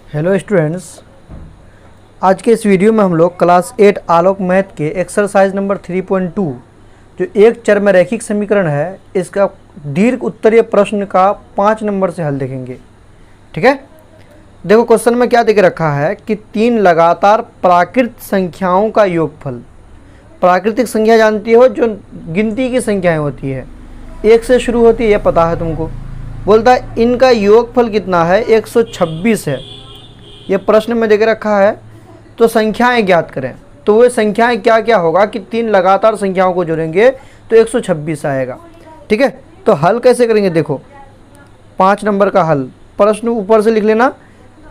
Hello students, आज के इस वीडियो में हम लोग क्लास 8 आलोक मैथ के एक्सरसाइज नंबर 3.2 जो एक चरमरैखिक समीकरण है, इसका दीर्घ उत्तरीय प्रश्न का 5 नंबर से हल देखेंगे। ठीक है, देखो क्वेश्चन में क्या देके रखा है कि 3 लगातार प्राकृत संख्याओं का योगफल। प्राकृतिक संख्या जानती हो, जो गिनती की संख्याएं होती है, 1 से शुरू होती है, यह पता है तुमको। बोलता है इनका योगफल कितना है, 126 है। ये प्रश्न में देके रखा है, तो संख्याएं ज्ञात करें। तो वो संख्याएं क्या क्या होगा कि 3 लगातार संख्याओं को जोड़ेंगे तो 126 आएगा। ठीक है, तो हल कैसे करेंगे, देखो 5 नंबर का हल। प्रश्न ऊपर से लिख लेना,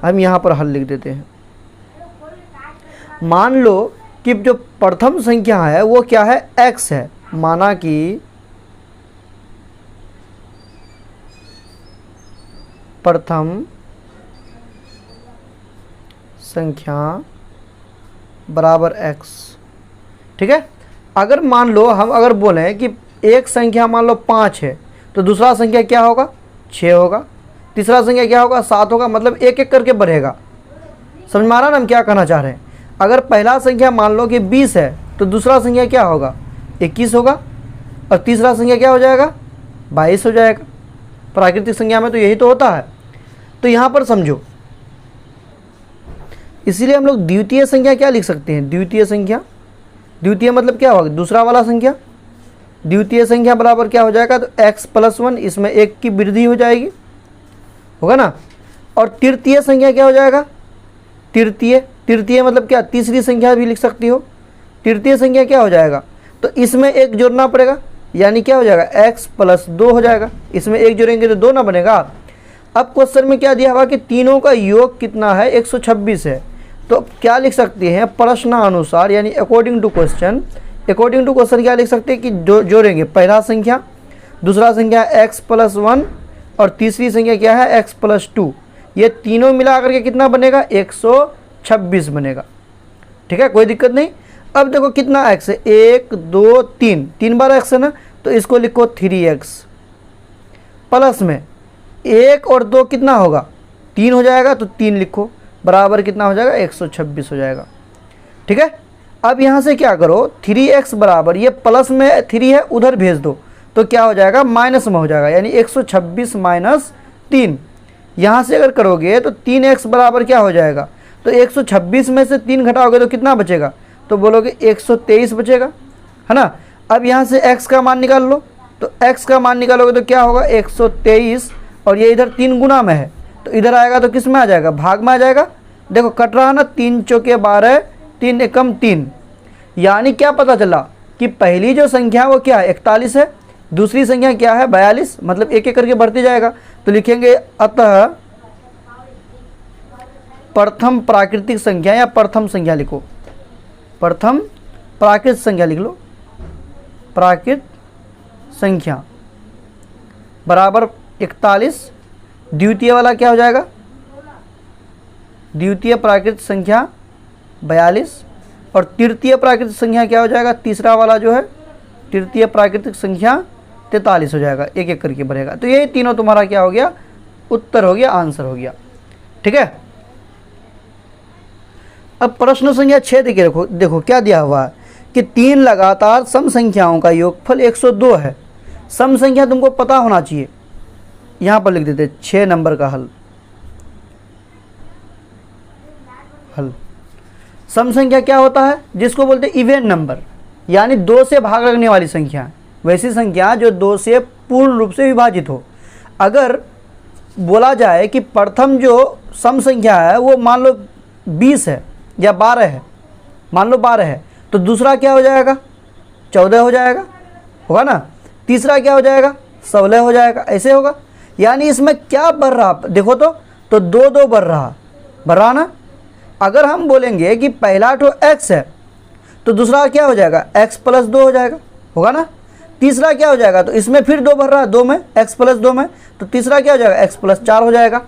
हम यहाँ पर हल लिख देते हैं। मान लो कि जो प्रथम संख्या है वो क्या है, x है। माना कि प्रथम संख्या बराबर x। ठीक है, अगर मान लो हम अगर बोलें कि एक संख्या मान लो 5 है, तो दूसरा संख्या क्या होगा, 6 होगा। तीसरा संख्या क्या होगा, 7 होगा। मतलब एक एक करके बढ़ेगा। समझ में आ रहा ना हम क्या कहना चाह रहे हैं। अगर पहला संख्या मान लो कि 20 है, तो दूसरा संख्या क्या होगा, 21 होगा। और तीसरा संख्या क्या हो जाएगा, 22 हो जाएगा। प्राकृतिक संख्या में तो यही तो होता है। तो यहाँ पर समझो, इसीलिए हम लोग द्वितीय संख्या क्या लिख सकते हैं, द्वितीय संख्या। द्वितीय मतलब क्या होगा, दूसरा वाला संख्या। द्वितीय संख्या बराबर क्या हो जाएगा, तो x+1, इसमें 1 की वृद्धि हो जाएगी, होगा ना। और तृतीय संख्या क्या हो जाएगा, तृतीय। तृतीय मतलब क्या, तीसरी संख्या भी लिख सकती हो। तृतीय संख्या क्या हो जाएगा, तो इसमें 1 जोड़ना पड़ेगा, यानी क्या हो जाएगा, x+2 हो जाएगा। इसमें 1 जोड़ेंगे तो 2 ना बनेगा। अब क्वेश्चन में क्या दिया हुआ कि तीनों का योग कितना है, 126 है। तो क्या लिख सकते हैं, प्रश्नानुसार, यानी according to question. According to question क्या लिख सकते हैं कि जोड़ेंगे पहला संख्या, दूसरा संख्या x+1 और तीसरी संख्या क्या है, x+2। ये तीनों मिला करके कितना बनेगा, 126 बनेगा। ठीक है, कोई दिक्कत नहीं। अब देखो कितना x है, 1 2 3, 3 बार x है ना, तो इसको लिखो 3x। प्लस में 1 और 2 कितना होगा, 3 हो जाएगा, तो 3 लिखो, बराबर कितना हो जाएगा, 126 हो जाएगा। ठीक है, अब यहाँ से क्या करो, 3x बराबर, ये प्लस में 3 है, उधर भेज दो, तो क्या हो जाएगा, माइनस में हो जाएगा, यानी 126 माइनस 3। यहाँ से अगर करोगे तो 3x बराबर क्या हो जाएगा, तो 126 में से 3 घटाओगे तो कितना बचेगा, तो बोलोगे 123 बचेगा, है ना। अब यहाँ से x का मान निकाल लो, तो x का मान निकालोगे तो क्या होगा, 123, और ये इधर 3 गुना में है, तो इधर आएगा तो किस में आ जाएगा, भाग में आ जाएगा। देखो कट रहा है ना, 3 चौके 12, 3 एकम 3। यानी क्या पता चला कि पहली जो संख्या वो क्या है, 41 है, दूसरी संख्या क्या है, 42। मतलब एक एक करके बढ़ती जाएगा। तो लिखेंगे अतः प्रथम प्राकृतिक संख्या, या प्रथम संख्या लिखो, प्रथम प्राकृत संख्या लिख लो, प्राकृत संख्या बराबर 41। द्वितीय वाला क्या हो जाएगा, द्वितीय प्राकृत संख्या 42, और तृतीय प्राकृतिक संख्या क्या हो जाएगा, तीसरा वाला जो है तृतीय प्राकृतिक संख्या 43 हो जाएगा। एक एक करके बढ़ेगा। तो ये तीनों तुम्हारा क्या हो गया, उत्तर हो गया, आंसर हो गया। ठीक है, अब प्रश्न संख्या 6 देखिए, देखो क्या दिया हुआ है कि 3 लगातार सम संख्याओं का योगफल 102 है। सम संख्या तुमको पता होना चाहिए। यहाँ पर लिख देते 6 नंबर का हल। सम संख्या क्या होता है, जिसको बोलते हैं इवेन नंबर, यानी 2 से भाग लगने वाली संख्या। वैसी संख्या जो 2 से पूर्ण रूप से विभाजित हो। अगर बोला जाए कि प्रथम जो सम संख्या है वो मान लो 20 है या 12 है, मान लो 12 है, तो दूसरा क्या हो जाएगा, 14 हो जाएगा, होगा ना। तीसरा क्या हो जाएगा, 16 हो जाएगा, ऐसे होगा। यानी इसमें क्या बढ़ रहा, देखो तो 2 2 बढ़ रहा ना। अगर हम बोलेंगे कि पहला तो x है, तो दूसरा क्या हो जाएगा, x+2 हो जाएगा, होगा ना। तीसरा क्या हो जाएगा, तो इसमें फिर 2 बढ़ रहा है, 2 में, x+2 में, तो तीसरा क्या हो जाएगा, x+4 हो जाएगा।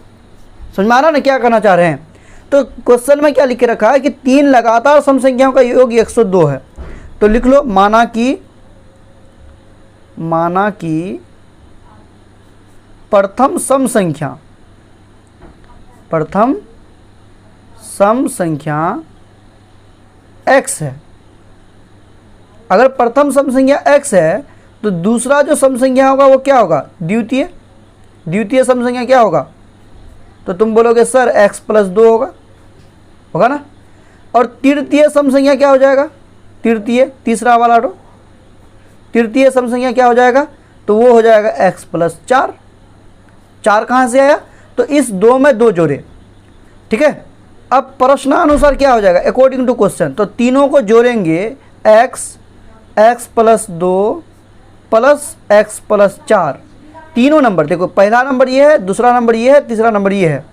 समझ में आ रहा ना क्या करना चाह रहे हैं। तो क्वेश्चन में क्या लिख के रखा है कि 3 लगातार सम संख्याओं का योग 102 है। तो लिख लो, माना कि प्रथम सम संख्या, प्रथम सम संख्या x है। अगर प्रथम सम संख्या x है तो दूसरा जो सम संख्या होगा वो क्या होगा, द्वितीय सम संख्या क्या होगा, तो तुम बोलोगे सर x प्लस 2 होगा ना। और तृतीय सम संख्या क्या हो जाएगा, तीसरा वाला रो तृतीय सम संख्या क्या हो जाएगा, तो वो हो जाएगा x प्लस 4। 4 कहाँ से आया, तो इस 2 में 2 जोड़े, ठीक है। अब प्रश्नानुसार क्या हो जाएगा, अकॉर्डिंग टू क्वेश्चन, तो तीनों को जोड़ेंगे x plus 2 plus x plus 4। तीनों नंबर देखो, पहला नंबर ये है, दूसरा नंबर ये है, तीसरा नंबर ये है।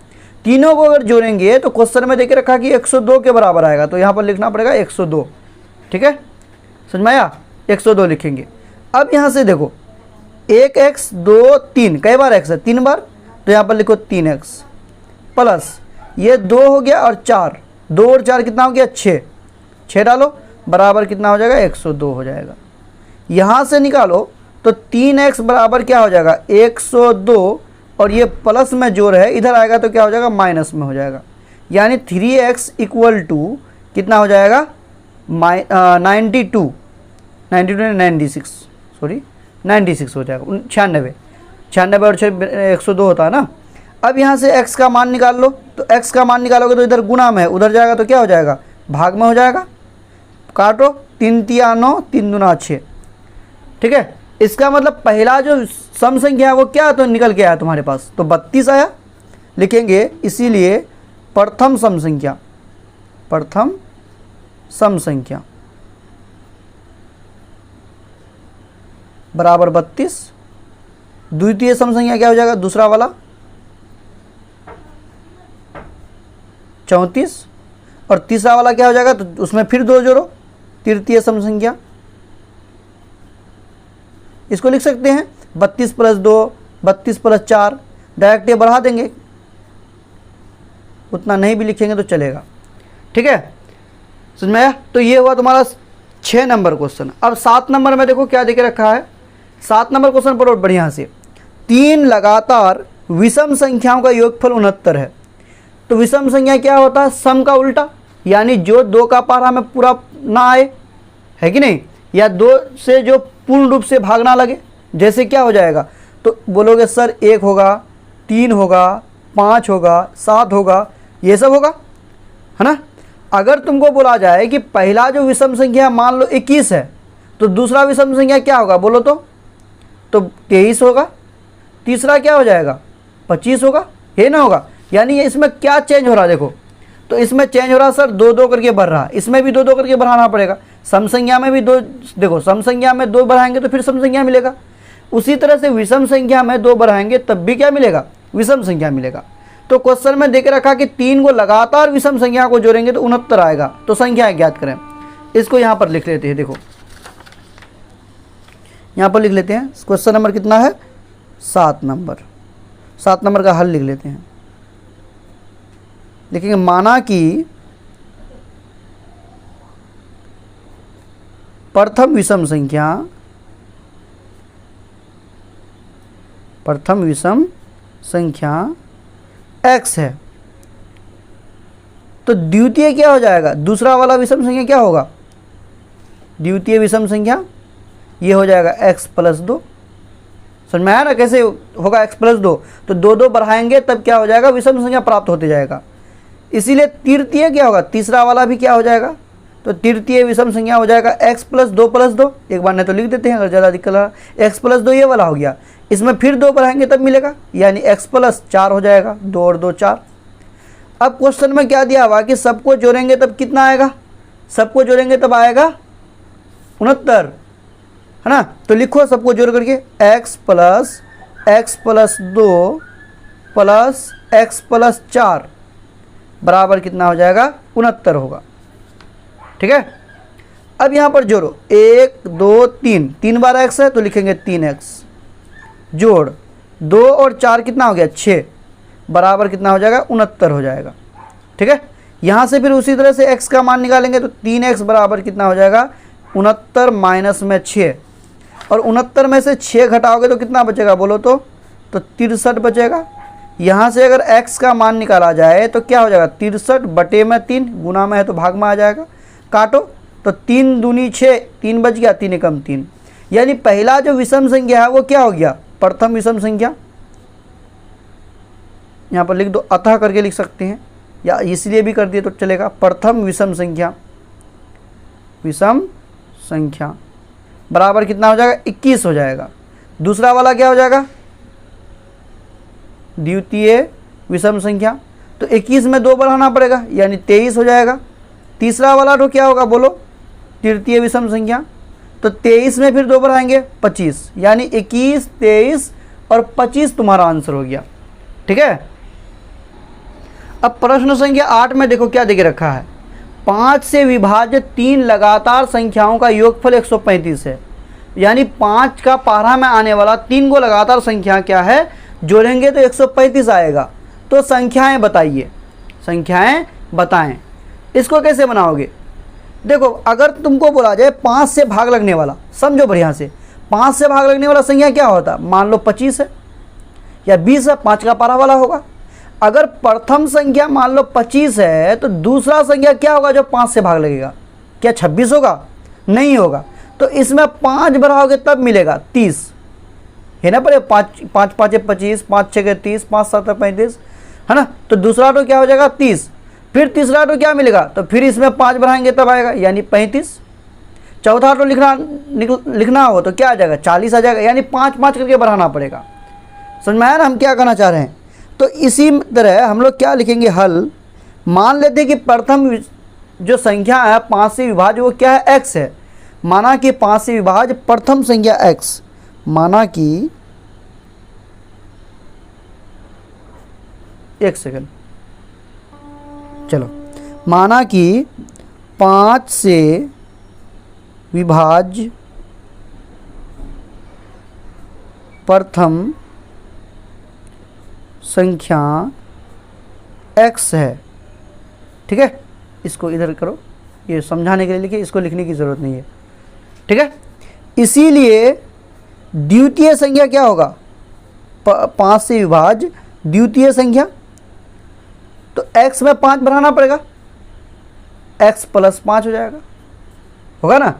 तीनों को अगर जोड़ेंगे तो क्वेश्चन में देके रखा कि 102 के बराबर आएगा, तो यहाँ पर लिखना पड़ेगा 102, ठीक है, समझ में आया, 102 लिखेंगे। अब यहाँ से देखो 1x 2 3, कई बार x है, 3 बार, तो यहाँ पर लिखो 3x प्लस ये 2 हो गया और 4, 2 और 4 कितना हो गया 6 डालो बराबर कितना हो जाएगा 102 हो जाएगा। यहाँ से निकालो तो 3x बराबर क्या हो जाएगा 102, और ये प्लस में जोड़ है, इधर आएगा तो क्या हो जाएगा माइनस में हो जाएगा, यानी 3x इक्वल टू कितना हो जाएगा 96 हो जाएगा, 96 और 102 होता है ना। अब यहाँ से x का मान निकाल लो, तो x का मान निकालोगे तो इधर गुणा में है, उधर जाएगा तो क्या हो जाएगा भाग में हो जाएगा, काटो 3 तिया 9 3 दूना 6, ठीक है। इसका मतलब पहला जो सम संख्या है वो क्या तो निकल के आया तुम्हारे पास, तो 32 आया, लिखेंगे इसीलिए प्रथम सम संख्या बराबर 32। द्वितीय सम संख्या क्या हो जाएगा, दूसरा वाला 34, और तीसरा वाला क्या हो जाएगा, तो उसमें फिर 2 जोड़ो, तृतीय सम संख्या। इसको लिख सकते हैं 32 प्लस 2 32 प्लस 4, डायरेक्ट ये बढ़ा देंगे, उतना नहीं भी लिखेंगे तो चलेगा, ठीक है, समझ में आया। तो ये हुआ तुम्हारा 6 नंबर क्वेश्चन। अब 7 नंबर में देखो क्या देके रखा है, 7 नंबर क्वेश्चन पढ़ो बढ़िया से। 3 लगातार विषम संख्याओं का योगफल 69 है। तो विषम संख्या क्या होता है, सम का उल्टा, यानी जो 2 का पारा में पूरा ना आए, है कि नहीं, या 2 से जो पूर्ण रूप से भागना लगे, जैसे क्या हो जाएगा, तो बोलोगे सर 1 होगा, 3 होगा, 5 होगा, 7 होगा, ये सब होगा, है ना। अगर तुमको बोला जाए कि पहला जो विषम संख्या मान लो 21 है, तो दूसरा विषम संख्या क्या होगा बोलो तो 23 होगा, तीसरा क्या हो जाएगा 25 होगा, ये ना होगा। यानी इसमें क्या चेंज हो रहा है देखो, तो इसमें चेंज हो रहा है सर 2-2 करके बढ़ रहा है, इसमें भी 2-2 करके बढ़ाना पड़ेगा। सम संख्या में भी 2, देखो सम संख्या में 2 बढ़ाएंगे तो फिर सम संख्या मिलेगा, उसी तरह से विषम संख्या में 2 बढ़ाएंगे तब भी क्या मिलेगा, विषम संख्या मिलेगा। तो क्वेश्चन में देके रखा कि 3 को लगातार विषम संख्या को जोड़ेंगे तो 69 आएगा, तो संख्या ज्ञात करें। इसको यहाँ पर लिख लेते हैं, देखो यहाँ पर लिख लेते हैं, क्वेश्चन नंबर कितना है 7 नंबर। 7 नंबर का हल लिख लेते हैं, लिखेंगे माना कि प्रथम विषम संख्या x है, तो द्वितीय क्या हो जाएगा, दूसरा वाला विषम संख्या क्या होगा, द्वितीय विषम संख्या ये हो जाएगा x प्लस 2। समझ में आया ना कैसे होगा x प्लस 2, तो 2-2 बढ़ाएंगे तब क्या हो जाएगा विषम संख्या प्राप्त होते जाएगा। इसीलिए तृतीय क्या होगा, तीसरा वाला भी क्या हो जाएगा, तो तृतीय विषम संख्या हो जाएगा x प्लस 2, एक बार नहीं तो लिख देते हैं अगर ज़्यादा दिक्कत आ, x प्लस 2 ये वाला हो गया, इसमें फिर 2 बढ़ाएंगे तब मिलेगा, यानी x प्लस 4 हो जाएगा, 2 और 2 4। अब क्वेश्चन में क्या दिया हुआ कि सबको जोड़ेंगे तब कितना आएगा, सबको जोड़ेंगे तब आएगा 69, है ना। तो लिखो सबको जोड़ करके x plus 2 plus x plus 4 बराबर कितना हो जाएगा 69 होगा, ठीक है। अब यहाँ पर जोड़ो 1 2 3, 3 बार x है तो लिखेंगे 3x, जोड़ 2 और 4 कितना हो गया 6 बराबर कितना हो जाएगा 69 हो जाएगा, ठीक है। यहाँ से फिर उसी तरह से x का मान निकालेंगे तो 3x बराबर कितना हो जाएगा 69 माइनस में 6, और 69 में से 6 घटाओगे तो कितना बचेगा बोलो तो 63 बचेगा। यहाँ से अगर x का मान निकाला जाए तो क्या हो जाएगा, 63/3, गुना में है तो भाग में आ जाएगा, काटो तो 3 दूनी 6, 3 बच गया, 3 एकम 3। यानी पहला जो विषम संख्या है वो क्या हो गया, प्रथम विषम संख्या। यहाँ पर लिख दो, अतः करके लिख सकते हैं या इसलिए भी कर दिए तो चलेगा। प्रथम विषम संख्या, विषम संख्या बराबर कितना हो जाएगा, 21 हो जाएगा। दूसरा वाला क्या हो जाएगा, द्वितीय विषम संख्या, तो 21 में 2 बढ़ाना पड़ेगा यानी 23 हो जाएगा। तीसरा वाला तो क्या होगा बोलो, तृतीय विषम संख्या, तो 23 में फिर 2 बढ़ाएंगे 25, यानी 21, 23 और 25 तुम्हारा आंसर हो गया। ठीक है। अब प्रश्न संख्या 8 में देखो क्या दे के रखा है, 5 से विभाज्य 3 लगातार संख्याओं का योगफल 135 है। यानी 5 का पारा में आने वाला 3 को लगातार संख्या क्या है, जोड़ेंगे तो 135 आएगा। तो संख्याएं बताइए, संख्याएं बताएं। इसको कैसे बनाओगे, देखो अगर तुमको बोला जाए 5 से भाग लगने वाला, समझो बढ़िया से, 5 से भाग लगने वाला संख्या क्या होता, मान लो 25 है या 20 है, 5 का पारा वाला होगा। अगर प्रथम संख्या मान लो 25 है तो दूसरा संख्या क्या होगा जो 5 से भाग लगेगा, क्या 26 होगा, नहीं होगा। तो इसमें 5 बढ़ाओगे तब मिलेगा 30 है ना, पड़े 5 5 5 25, 5 6 30, 5 7 35 है ना। तो दूसरा तो क्या हो जाएगा 30, फिर तीसरा तो क्या मिलेगा, तो फिर इसमें 5 बढ़ाएंगे तब आएगा यानी 35। चौथा तो लिखना हो तो क्या आ जाएगा, 40 आ जाएगा, यानी 5 5 करके बढ़ाना पड़ेगा। समझ में आया ना हम क्या करना चाह रहे हैं। तो इसी तरह हम लोग क्या लिखेंगे, हल। मान लेते हैं कि प्रथम जो संख्या है 5 से विभाज्य वो क्या है, x है। माना कि 5 से विभाज्य प्रथम संख्या x, माना कि एक सेकंड, चलो, माना कि 5 से विभाज्य प्रथम संख्या x है। ठीक है, इसको इधर करो, ये समझाने के लिए लिखे, इसको लिखने की ज़रूरत नहीं है। ठीक है, इसीलिए द्वितीय संख्या क्या होगा, 5 से विभाज्य द्वितीय संख्या, तो x में 5 बढ़ाना पड़ेगा, x + 5 हो जाएगा, होगा ना।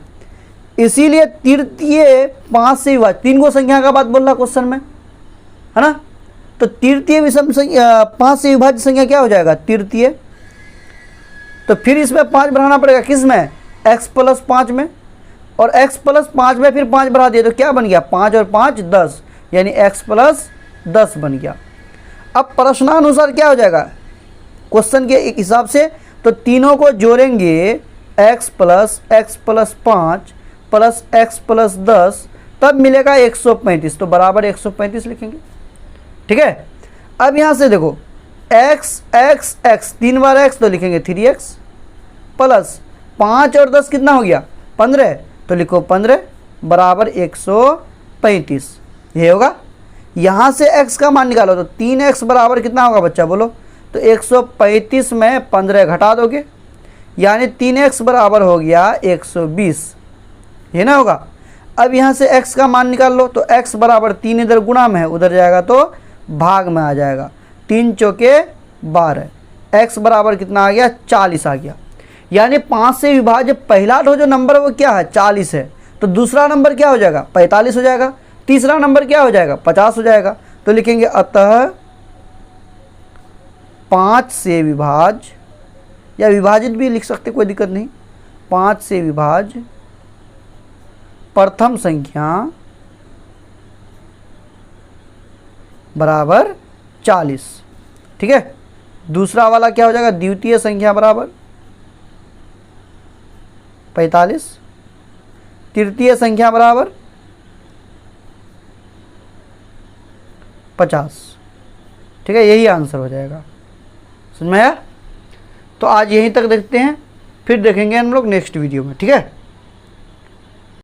इसीलिए तृतीय 5 से विभाज्य, 3 को संख्या का बात बोल रहा क्वेश्चन में, है ना। तो तृतीय विषम संख्या 5 से विभाज्य संख्या क्या हो जाएगा, तृतीय। तो फिर इसमें 5 बढ़ाना पड़ेगा, किस में, x + 5 में, और x + 5 में फिर 5 बढ़ा दिए तो क्या बन गया, 5 और 5 10, यानी x + 10 बन गया। अब प्रश्नानुसार क्या हो जाएगा, क्वेश्चन के एक हिसाब से, तो तीनों को जोड़ेंगे x + 5 + x + 10, तब मिलेगा 135, तो बराबर 135 लिखेंगे। ठीक है। अब यहाँ से देखो x x x, 3 बार x तो लिखेंगे 3x प्लस 5 और 10 कितना हो गया, 15, तो लिखो 15 बराबर 135, ये होगा। यहाँ से x का मान निकालो तो 3x बराबर कितना होगा बच्चा बोलो, तो 135 में 15 घटा दोगे, यानी 3x बराबर हो गया 120, ये ना होगा। अब यहाँ से x का मान निकाल लो, तो x बराबर 3 इधर गुणा में है, उधर जाएगा तो भाग में आ जाएगा, 3 चौके 12, x बराबर कितना आ गया, 40 आ गया। यानी 5 से विभाज्य पहला जो नंबर वो क्या है, 40 है, तो दूसरा नंबर क्या हो जाएगा, 45 हो जाएगा, तीसरा नंबर क्या हो जाएगा, 50 हो जाएगा। तो लिखेंगे अतः 5 से विभाज्य, या विभाजित भी लिख सकते, कोई दिक्कत नहीं, 5 से विभाज्य प्रथम संख्या बराबर 40। ठीक है। दूसरा वाला क्या हो जाएगा, द्वितीय संख्या बराबर 45, तृतीय संख्या बराबर 50। ठीक है, यही आंसर हो जाएगा। समझ में आया। तो आज यहीं तक देखते हैं, फिर देखेंगे हम लोग नेक्स्ट वीडियो में। ठीक है।